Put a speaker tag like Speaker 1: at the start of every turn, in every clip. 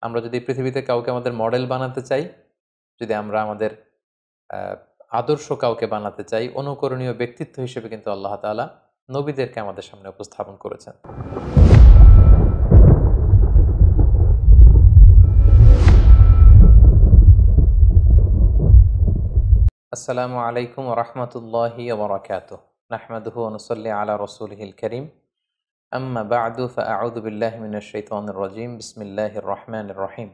Speaker 1: আমরা যদি পৃথিবীতে কাউকে আমাদের মডেল বানাতে চাই, যদি আমরা আমাদের আদর্শ কাউকে বানাতে চাই, অনুকরণীয় ব্যক্তিত্ব হিসেবে কিন্তু আল্লাহ তাআলা নবীদেরকে আমাদের সামনে উপস্থাপন করেছেন। আসসালামু আলাইকুম ওয়া রাহমাতুল্লাহি ওয়া বারাকাতুহু। নাহমাদুহু ওয়া নুসাল্লি আলা রাসূলিহিল কারীম। আম্মা বা'দু ফাআউযু বিল্লাহি মিনাশ শাইতানির রাজীম। বিসমিল্লাহির রহমানির রহিম।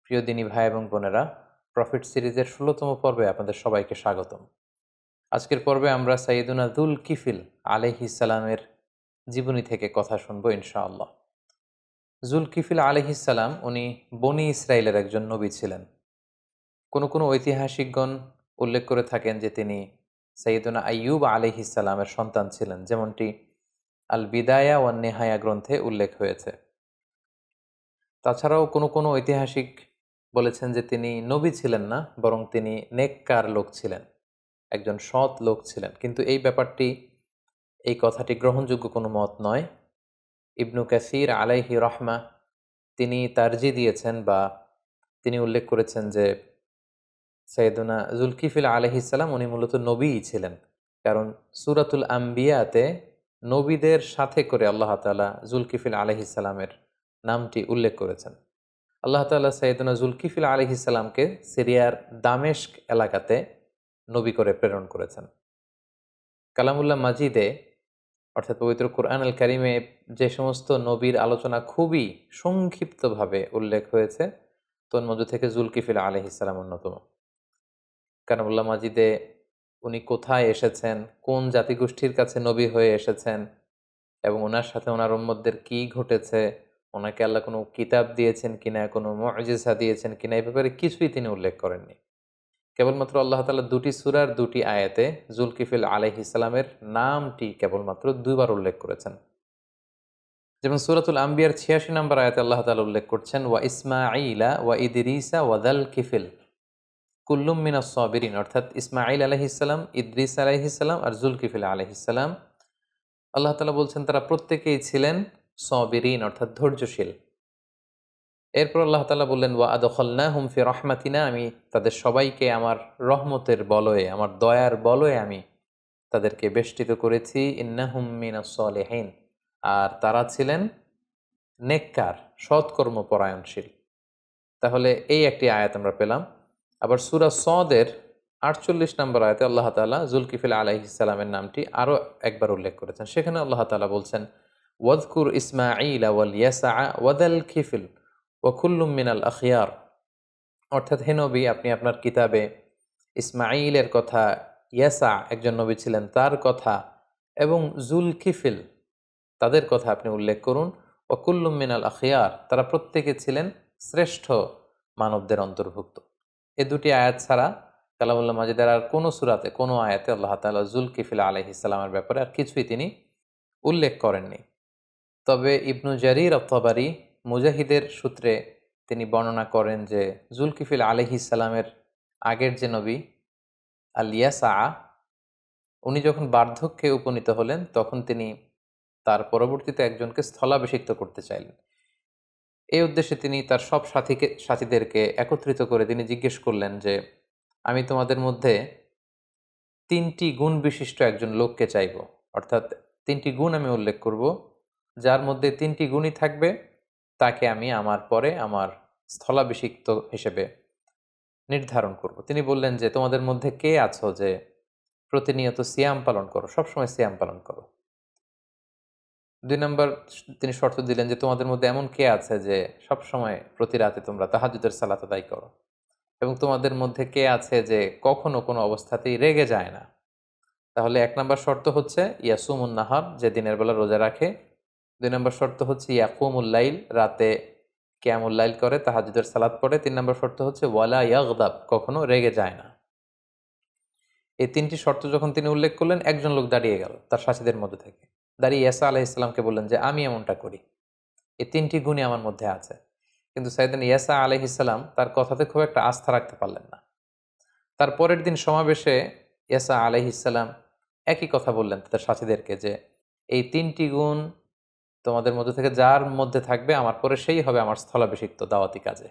Speaker 1: প্রিয় দিনী ভাই এবং বোনেরা, প্রফিট সিরিজের ১৬তম পর্বে আপনাদের সবাইকে স্বাগতম। আজকের পর্বে আমরা সাইয়্যিদুনা যুল কিফিল আলাইহিস সালামের জীবনী থেকে কথা শুনবো ইনশাআল্লাহ। যুল কিফিল আলাইহিস সালাম উনি বনী ইসরাইলের একজন নবী ছিলেন। কোনো ঐতিহাসিকগণ উল্লেখ করে থাকেন যে তিনি সাইয়্যিদুনা আইয়ুব আলাইহিস সালামের সন্তান ছিলেন, যেমনটি আল বিদায়া ওয়ান নেহায়া গ্রন্থে উল্লেখ হয়েছে। তাছাড়াও কোনো ঐতিহাসিক বলেছেন যে তিনি নবী ছিলেন না, বরং তিনি নেককার লোক ছিলেন, একজন সৎ লোক ছিলেন। কিন্তু এই কথাটি গ্রহণযোগ্য কোনো মত নয়। ইবনু কাসির আলাইহি রহমা তিনি তারজি দিয়েছেন বা তিনি উল্লেখ করেছেন যে সাইয়্যিদুনা যুলকিফিল আলাইহিস সালাম উনি মূলত নবীই ছিলেন। কারণ সূরাতুল আম্বিয়াতে নবীদের সাথে করে আল্লাহ তাআলা যুলকিফিল আলাইহিস সালামের নামটি উল্লেখ করেছেন। আল্লাহ তাআলা সাইয়্যিদুনা যুলকিফিল আলাইহিস সালামকে সিরিয়ার দামেস্ক এলাকাতে নবী করে প্রেরণ করেছেন। কালামুল্লাহ মাজিদে অর্থাৎ পবিত্র কুরআন আল কারিমে যে সমস্ত নবীর আলোচনা খুবই সংক্ষিপ্তভাবে উল্লেখ হয়েছে, তন্মধ্য থেকে যুলকিফিল আলাইহিস সালাম অন্যতম। কালামুল্লাহ মাজিদে উনি কোথায় এসেছেন, কোন জাতিগোষ্ঠীর কাছে নবী হয়ে এসেছেন এবং ওনার সাথে ওনার উম্মতদের কি ঘটেছে, ওনাকে আল্লাহ কোনো কিতাব দিয়েছেন কিনা, কোনো মুজিজা দিয়েছেন কিনা, এই ব্যাপারে কিছুই তিনি উল্লেখ করেননি। কেবলমাত্র আল্লাহ তাআলা ২টি সূরার ২টি আয়াতে যুলকিফিল আলাইহিস সালামের নামটি কেবলমাত্র ২ বার উল্লেখ করেছেন। যেমন সূরাতুল আম্বিয়ার ৮৬ নম্বর আয়াতে আল্লাহ তাআলা উল্লেখ করছেন, ওয়া ইসমাঈলা ওয়া ইদরিসা ওয়া যাল কিফিল কুল্লুম মিনাস সাবিরিন, অর্থাৎ ইসমাঈল আলাইহিস সালাম, ইদ্রিস আলাইহিস সালাম আর যুলকিফিল আলাইহিস সালাম, আল্লাহ তাআলা বলছেন তারা প্রত্যেকেই ছিলেন সাবিরিন, অর্থাৎ ধৈর্যশীল। এরপর আল্লাহ তাআলা বললেন, ওয়া আদখালনাহুম ফি রাহমাতিনা, আমি তাদের সবাইকে আমার রহমতের বলয়ে, আমার দয়ার বলয়ে আমি তাদেরকে বেষ্টিত করেছি। ইন্নাহুম মিনাস সালিহিন, আর তারা ছিলেন নেককার, সৎকর্ম পরায়ণশীল। তাহলে এই একটি আয়াত আমরা পেলাম। আবার সূরা সদের ৪৮ নম্বর আয়াতে আল্লাহ তাআলা যুলকিফিল আলাইহিস সালামের নামটি আরও একবার উল্লেখ করেছেন। সেখানে আল্লাহ তাআলা বলছেন, ওয়াযকুর ইসমাঈলা ওয়াল ইয়াসা ওয়া যাল কিফিল ওয়া কুল্লুম মিনাল আখিয়ার, অর্থাৎ হে নবী, আপনি আপনার কিতাবে ইসমাঈলের কথা, ইয়াসা একজন নবী ছিলেন তার কথা, এবং যুলকিফিল তাদের কথা আপনি উল্লেখ করুন। ওয়া কুল্লুম মিনাল আখিয়ার, তারা প্রত্যেকে ছিলেন শ্রেষ্ঠ মানবদের অন্তর্ভুক্ত। এই দুটি আয়াত ছাড়া কালামুল্লাহ মাজিদের আর কোনো সূরাতে, কোনো আয়াতে আল্লাহ তাআলা যুলকিফিল আলাইহিস সালামের ব্যাপারে আর কিছুই তিনি উল্লেখ করেননি। তবে ইবনু জারির আত-তাবারি মুজাহিদের সূত্রে তিনি বর্ণনা করেন যে যুলকিফিল আলাইহিস সালামের আগের যে নবী আল ইয়াসা, উনি যখন বার্ধক্যে উপনীত হলেন তখন তিনি তার পরবর্তীতে একজনকে স্থলাভিষিক্ত করতে চাইলেন। এই উদ্দেশ্যে তিনি তার সব সাথীদেরকে একত্রিত করে তিনি জিজ্ঞেস করলেন যে, আমি তোমাদের মধ্যে ৩টি গুণ বিশিষ্ট একজন লোককে চাইব, অর্থাৎ ৩টি গুণ আমি উল্লেখ করব, যার মধ্যে ৩টি গুণই থাকবে তাকে আমি আমার পরে আমার স্থলাভিষিক্ত হিসেবে নির্ধারণ করব। তিনি বললেন যে, তোমাদের মধ্যে কে আছো যে প্রতিনিয়ত সিয়াম পালন করো, সবসময় সিয়াম পালন করো। ২ নম্বর তিনি শর্ত দিলেন যে, তোমাদের মধ্যে এমন কে আছে যে সবসময় প্রতি রাতে তোমরা তাহাজ্জুদের সালাত আদায় করো, এবং তোমাদের মধ্যে কে আছে যে কখনো কোনো অবস্থাতেই রেগে যায় না। তাহলে ১ নম্বর শর্ত হচ্ছে ইয়াসুমুন নাহার, যে দিনের বেলা রোজা রাখে। ২ নম্বর শর্ত হচ্ছে ইয়াকুমুল লাইল, রাতে কিয়ামুল লাইল করে, তাহাজ্জুদের সালাত পড়ে। ৩ নম্বর শর্ত হচ্ছে ওয়ালা ইয়াগদাব, কখনো রেগে যায় না। এই ৩টি শর্ত যখন তিনি উল্লেখ করলেন, একজন লোক দাঁড়িয়ে গেল তার সাথীদের মধ্যে থেকে, দাঁড়িয়ে ইয়াসা আলাইহিস সালামকে বললেন যে, আমি এমনটা করি, এই ৩টি গুণই আমার মধ্যে আছে। কিন্তু সাইয়েদনা ইয়াসা আলাইহিস সালাম তার কথাতে খুব একটা আস্থা রাখতে পারলেন না। তার পরের দিন সমাবেশে ইয়াসা আলাইহিস সালাম একই কথা বললেন তাদের সাথীদেরকে যে, এই ৩টি গুণ তোমাদের মধ্যে থেকে যার মধ্যে থাকবে আমার পরে সেই হবে আমার স্থলাভিষিক্ত দাওয়াতি কাজে।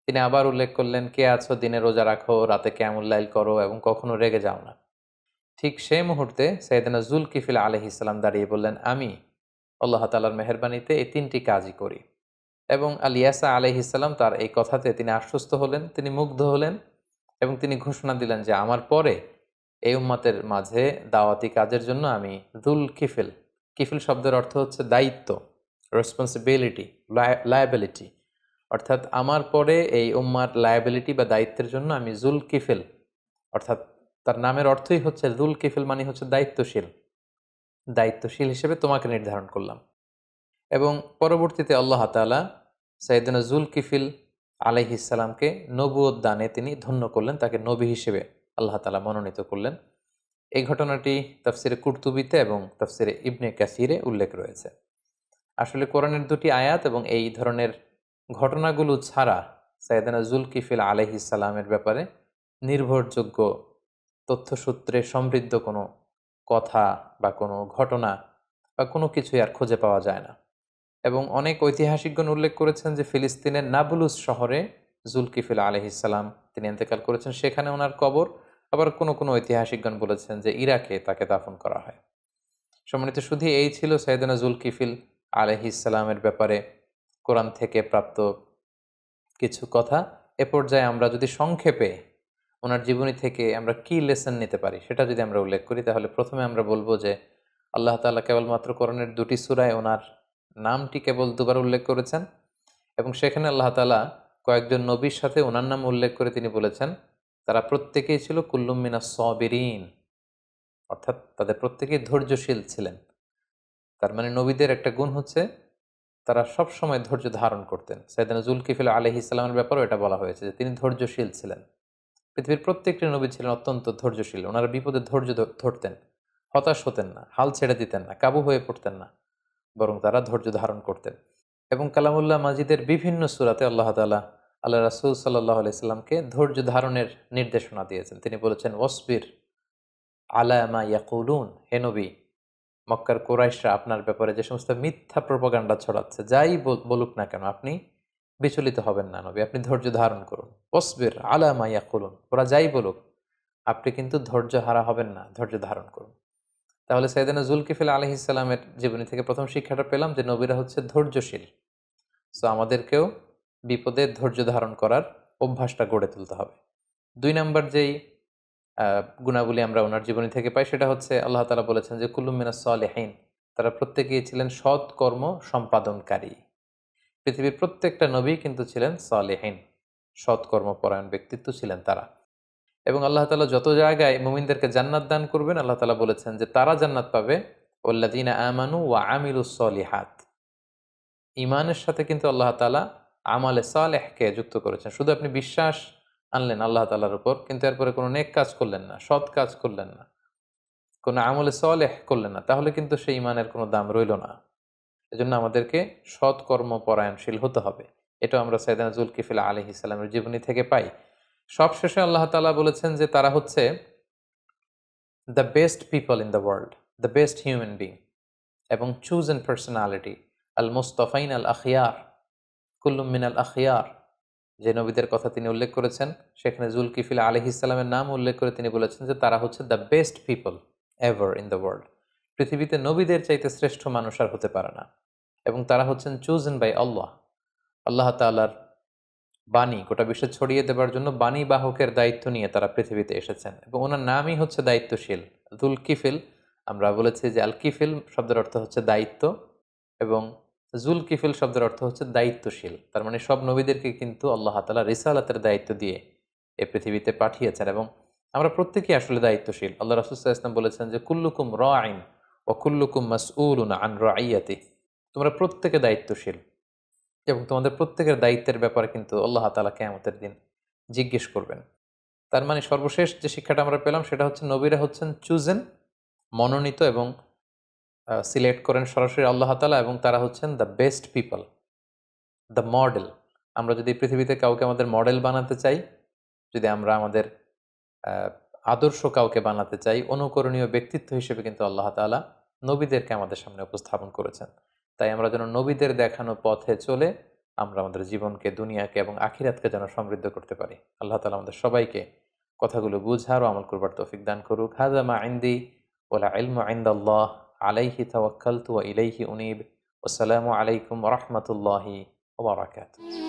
Speaker 1: তিনি আবার উল্লেখ করলেন, কে আছো দিনে রোজা রাখো, রাতে কিয়ামুল লাইল করো এবং কখনো রেগে যাও না। ঠিক সেই মুহূর্তে সাইয়েদনা যুলকিফিল আলাইহিস সালাম দাঁড়িয়ে বললেন, আমি আল্লাহ তাআলার মেহেরবানিতে এই তিনটি কাজই করি। এবং ইয়াসা আলাইহিস সালাম তার এই কথাতে তিনি আশ্বস্ত হলেন, তিনি মুগ্ধ হলেন এবং তিনি ঘোষণা দিলেন যে আমার পরে এই উম্মতের মাঝে দাওয়াতি কাজের জন্য আমি যুল কিফিল, কিফিল শব্দের অর্থ হচ্ছে দায়িত্ব, রেসপন্সিবিলিটি, লায়াবিলিটি, অর্থাৎ আমার পরে এই উম্মার লায়াবিলিটি বা দায়িত্বের জন্য আমি যুল কিফিল, অর্থাৎ তার নামের অর্থই হচ্ছে যুল কিফিল মানে হচ্ছে দায়িত্বশীল, দায়িত্বশীল হিসেবে তোমাকে নির্ধারণ করলাম। এবং পরবর্তীতে আল্লাহ তাআলা সাইয়েদনা যুলকিফিল আলাইহিস সালামকে নবুয়ত দানে তিনি ধন্য করলেন, তাকে নবী হিসেবে আল্লাহ তাআলা মনোনীত করলেন। এই ঘটনাটি তাফসিরে কুরতুবিতে এবং তাফসিরে ইবনে কাসিরে উল্লেখ রয়েছে। আসলে কোরআনের দুটি আয়াত এবং এই ধরনের ঘটনাগুলো ছাড়া সাইয়েদনা যুলকিফিল আলাইহিস সালামের ব্যাপারে নির্ভরযোগ্য তথ্যসূত্রে সমৃদ্ধ কোনো কথা বা কোনো ঘটনা বা কোনো কিছুই আর খুঁজে পাওয়া যায় না। এবং অনেক ঐতিহাসিকগণ উল্লেখ করেছেন যে ফিলিস্তিনের নাবলুস শহরে যুলকিফিল আলাইহিস সালাম তিনি ইন্তেকাল করেছেন, সেখানে ওনার কবর। আবার কোনো কোনো ঐতিহাসিকগণ বলেছেন যে ইরাকে তাকে দাফন করা হয়। সম্মানিত শুধু এই ছিল সাইয়েদনা যুলকিফিল আলাইহিস সালামের ব্যাপারে কোরআন থেকে প্রাপ্ত কিছু কথা। এ পর্যায়ে আমরা যদি সংক্ষেপে ওনার জীবনী থেকে আমরা কি লেসন নিতে পারি সেটা যদি আমরা উল্লেখ করি, তাহলে প্রথমে আমরা বলবো যে আল্লাহ তাআলা কেবলমাত্র কোরআনের দুটি সূরায় ওনার নামটি কেবল দুবার উল্লেখ করেছেন এবং সেখানে আল্লাহ তাআলা কয়েকজন নবীর সাথে ওনার নাম উল্লেখ করে তিনি বলেছেন তারা প্রত্যেকেই ছিল কুল্লুম মিনাস সাবিরিন, অর্থাৎ তাদের প্রত্যেকেই ধৈর্যশীল ছিলেন। তার মানে নবীদের একটা গুণ হচ্ছে তারা সব সময় ধৈর্য ধারণ করতেন। সাইয়েদনা যুলকিফিল আলাইহিস সালামের ব্যাপারেও এটা বলা হয়েছে যে তিনি ধৈর্যশীল ছিলেন। পৃথিবীর প্রত্যেকটি নবী ছিলেন অত্যন্ত ধৈর্যশীল। ওনারা বিপদে ধৈর্য ধরতেন, হতাশ হতেন না, হাল ছেড়ে দিতেন না, কাবু হয়ে পড়তেন না, বরং তারা ধৈর্য ধারণ করতেন। এবং কালামুল্লাহ মাজিদের বিভিন্ন সূরাতে আল্লাহ তাআলা আল্লাহ রাসূল সাল্লাল্লাহু আলাইহি সাল্লামকে ধৈর্য ধারণের নির্দেশনা দিয়েছেন। তিনি বলেছেন, ওয়াসবির আলা মা ইয়াকুলুন, হে নবী, মক্কার কুরাইশরা আপনার ব্যাপারে যে সমস্ত মিথ্যা প্রোপাগান্ডা ছড়াচ্ছে, যাই বলুক না কেন আপনি বিচলিত হবেন না নবী, আপনি ধৈর্য ধারণ করুন। ওয়াসবির আলা মা ইয়াকুলুন, ওরা যাই বলুক আপনি কিন্তু ধৈর্য হারা হবেন না, ধৈর্য ধারণ করুন। তাহলে সাইয়েদনা যুলকিফিল আলাইহিস সালামের জীবনী থেকে প্রথম শিক্ষাটা পেলাম যে নবীরা হচ্ছে ধৈর্যশীল। সো আমাদেরকেও বিপদে ধৈর্য ধারণ করার অভ্যাসটা গড়ে তুলতে হবে। ২ নাম্বার যেই গুণাবলী আমরা ওনার জীবনী থেকে পাই সেটা হচ্ছে আল্লাহ তাআলা বলেছেন যে কুল্লুম মিনাস সালিহিন, তারা প্রত্যেকেই ছিলেন সৎ কর্ম সম্পাদনকারী। পৃথিবীর প্রত্যেকটা নবী কিন্তু ছিলেন সালেহিন, সৎ কর্মপরায়ণ ব্যক্তিত্ব ছিলেন তারা। এবং আল্লাহ তাআলা যত জায়গায় মুমিনদেরকে জান্নাত দান করবেন আল্লাহ তাআলা বলেছেন যে তারা জান্নাত পাবে ওয়াল্লাযীনা আমানু ওয়া আমিলুস সলিহাত। ঈমানের সাথে কিন্তু আল্লাহ তাআলা আমালে সালেহকে যুক্ত করেছেন। শুধু আপনি বিশ্বাস আনলেন আল্লাহ তাআলার উপর, কিন্তু এরপরে কোনো নেক কাজ করলেন না, সৎ কাজ করলেন না, কোনো আমলে সালেহ করলেন না, তাহলে কিন্তু সেই ঈমানের কোনো দাম রইল না। এজন্য আমাদেরকে সৎ কর্মপরায়ণশীল হতে হবে। এটাও আমরা সাইয়েদনা যুলকিফিল আলাইহিস সালামের জীবনী থেকে পাই। সবশেষে আল্লাহ তাআলা বলেছেন যে তারা হচ্ছে the best people in the world, the best human being এবং চুজেন পার্সোনালিটি, আল মুস্তাফাইন আল আখিয়ার, কুল্লুম মিনাল আখিয়ার। যে নবীদের কথা তিনি উল্লেখ করেছেন সেখানে যুলকিফিল আলাইহিস সালামের নাম উল্লেখ করে তিনি বলেছেন যে তারা হচ্ছে the best people ever in the world. পৃথিবীতে নবীদের চাইতে শ্রেষ্ঠ মানুষ আর হতে পারে না। এবং তারা হচ্ছেন চুজেন বাই আল্লাহ, আল্লাহ তাআলার বাণী গোটা বিশ্বে ছড়িয়ে দেবার জন্য বাণী বাহকের দায়িত্ব নিয়ে তারা পৃথিবীতে এসেছেন এবং ওনার নামই হচ্ছে দায়িত্বশীল। যুলকিফিল, আমরা বলেছি যে আল কিফিল শব্দের অর্থ হচ্ছে দায়িত্ব এবং যুলকিফিল শব্দের অর্থ হচ্ছে দায়িত্বশীল। তার মানে সব নবীদেরকে কিন্তু আল্লাহ তাআলা রিসালাতের দায়িত্ব দিয়ে এই পৃথিবীতে পাঠিয়েছেন এবং আমরা প্রত্যেকেই আসলে দায়িত্বশীল। আল্লাহ রাসূল সাল্লাল্লাহু আলাইহি ওয়াসাল্লাম বলেছেন যে কুল্লুকুম রাঈন ওয়া কুল্লুকুম মাসউলুন আন রাইয়াতিহি, তোমরা প্রত্যেকে দায়িত্বশীল এবং তোমাদের প্রত্যেকের দায়িত্বের ব্যাপারে কিন্তু আল্লাহ তাআলা কিয়ামতের দিন জিজ্ঞেস করবেন। তার মানে সর্বশেষ যে শিক্ষাটা আমরা পেলাম সেটা হচ্ছে নবীরা হচ্ছেন চুজেন, মনোনীত এবং সিলেক্ট করেন সরাসরি আল্লাহ তাআলা এবং তারা হচ্ছেন the best people, the model. আমরা যদি পৃথিবীতে কাউকে আমাদের মডেল বানাতে চাই, যদি আমরা আমাদের আদর্শ কাউকে বানাতে চাই, অনুকরণীয় ব্যক্তিত্ব হিসেবে কিন্তু আল্লাহ তাআলা নবীদেরকে আমাদের সামনে উপস্থাপন করেছেন। তাই আমরা যেন নবীদের দেখানো পথে চলে আমরা আমাদের জীবনকে, দুনিয়াকে এবং আখিরাতকে যেন সমৃদ্ধ করতে পারি। আল্লাহ তাআলা আমাদের সবাইকে কথাগুলো বুঝার ও আমল করবার তৌফিক দান করুক। হাযা মা ইনদি ওয়াল ইলমু ইনদাল্লাহ আলাইহি তাওয়াক্কালতু ওয়া ইলাইহি উনীব। আসসালামু আলাইকুম ওয়া রাহমাতুল্লাহি ওয়া বারাকাতুহু।